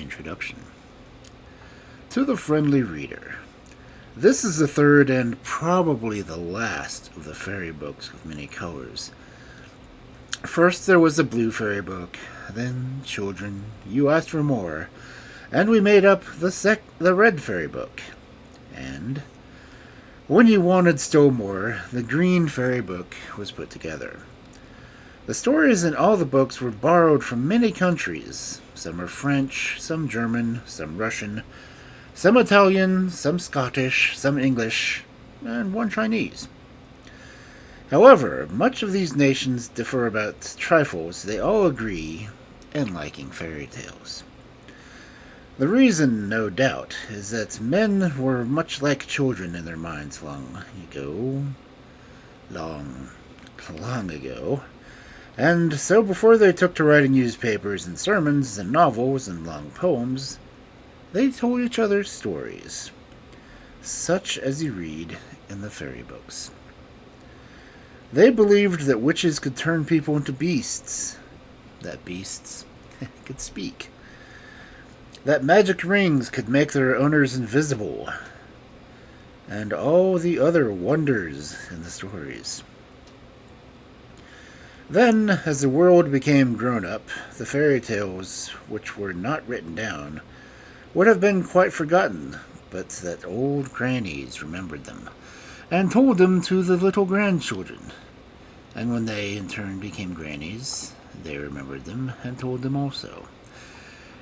Introduction. To the friendly reader, this is the third and probably the last of the fairy books of many colors. First there was the blue fairy book, then children, you asked for more, and we made up the red fairy book. And when you wanted still more, the green fairy book was put together. The stories in all the books were borrowed from many countries. Some are French, some German, some Russian, some Italian, some Scottish, some English, and one Chinese. However, much of these nations differ about trifles. They all agree in liking fairy tales. The reason, no doubt, is that men were much like children in their minds long ago. And so before they took to writing newspapers and sermons and novels and long poems, they told each other stories, such as you read in the fairy books. They believed that witches could turn people into beasts, that beasts could speak, that magic rings could make their owners invisible, and all the other wonders in the stories. Then, as the world became grown up, the fairy tales, which were not written down, would have been quite forgotten, but that old grannies remembered them, and told them to the little grandchildren. And when they, in turn, became grannies, they remembered them and told them also.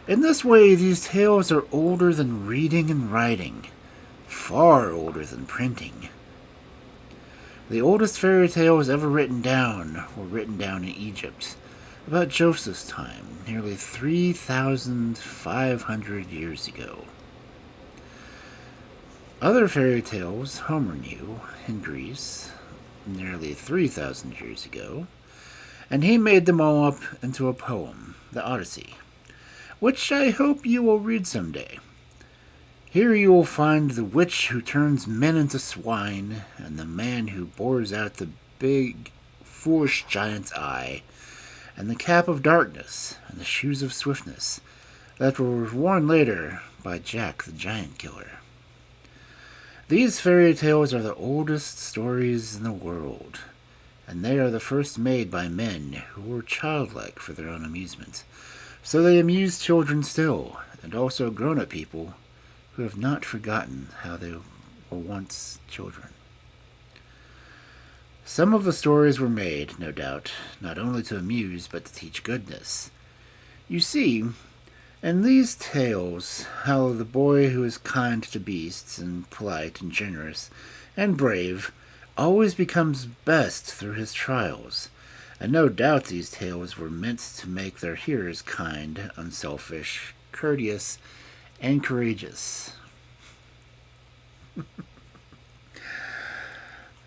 In this way, these tales are older than reading and writing, far older than printing. The oldest fairy tales ever written down were written down in Egypt, about Joseph's time, nearly 3,500 years ago. Other fairy tales Homer knew in Greece, nearly 3,000 years ago, and he made them all up into a poem, the Odyssey, which I hope you will read someday. Here you will find the witch who turns men into swine, and the man who bores out the big, foolish giant's eye, and the cap of darkness, and the shoes of swiftness, that were worn later by Jack the Giant Killer. These fairy tales are the oldest stories in the world, and they are the first made by men who were childlike for their own amusement. So they amuse children still, and also grown-up people who have not forgotten how they were once children. Some of the stories were made, no doubt, not only to amuse, but to teach goodness. You see, in these tales, how the boy who is kind to beasts, and polite and generous, and brave, always becomes best through his trials. And no doubt these tales were meant to make their hearers kind, unselfish, courteous, and courageous.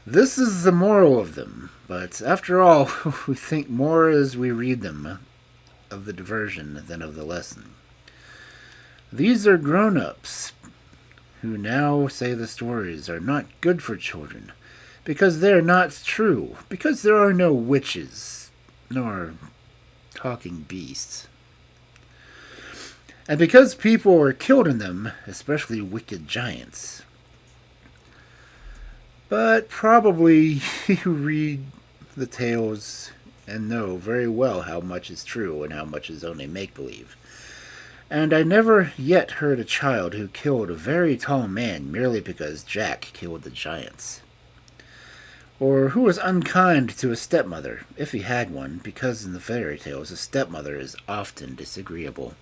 This is the moral of them, but after all, we think more as we read them of the diversion than of the lesson. These are grown-ups who now say the stories are not good for children, because they are not true, because there are no witches, nor talking beasts. And because people are killed in them, especially wicked giants. But probably you read the tales and know very well how much is true and how much is only make-believe. And I never yet heard a child who killed a very tall man merely because Jack killed the giants. Or who was unkind to a stepmother, if he had one, because in the fairy tales a stepmother is often disagreeable.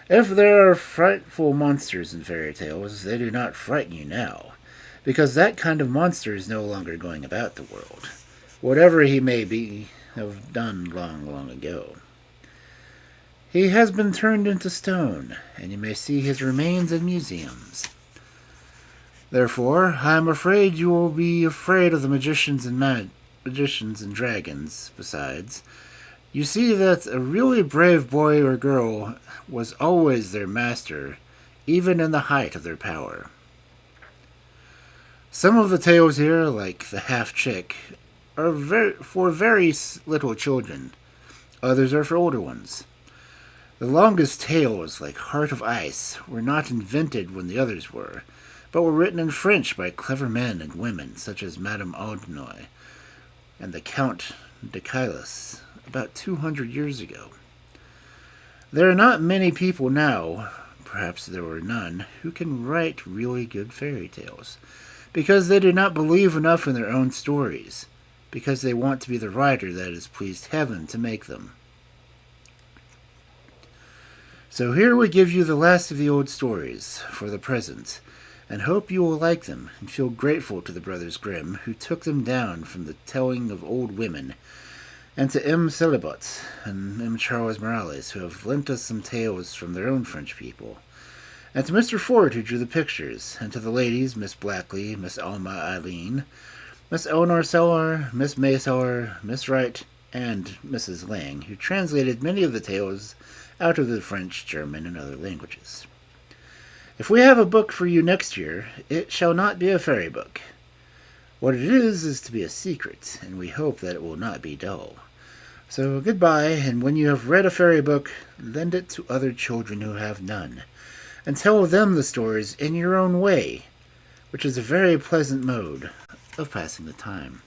If there are frightful monsters in fairy tales, they do not frighten you now, because that kind of monster is no longer going about the world, whatever he may have done long, long ago. He has been turned into stone, and you may see his remains in museums. Therefore, I am afraid you will be afraid of the magicians and dragons. Besides, you see that a really brave boy or girl was always their master, even in the height of their power. Some of the tales here, like the half-chick, are for very little children. Others are for older ones. The longest tales, like Heart of Ice, were not invented when the others were, but were written in French by clever men and women such as Madame Audenoy and the Count de Caylus about 200 years ago. There are not many people now, perhaps there were none, who can write really good fairy tales, because they do not believe enough in their own stories, because they want to be the writer that has pleased heaven to make them. So here we give you the last of the old stories for the present, and hope you will like them and feel grateful to the Brothers Grimm who took them down from the telling of old women, and to M. Celibot and M. Charles Morales who have lent us some tales from their own French people, and to Mr. Ford who drew the pictures, and to the ladies, Miss Blackley, Miss Alma Eileen, Miss Eleanor Sellar, Miss Maysower, Miss Wright, and Mrs. Lang, who translated many of the tales out of the French, German, and other languages. If we have a book for you next year, it shall not be a fairy book. What it is to be a secret, and we hope that it will not be dull. So goodbye, and when you have read a fairy book, lend it to other children who have none, and tell them the stories in your own way, which is a very pleasant mode of passing the time.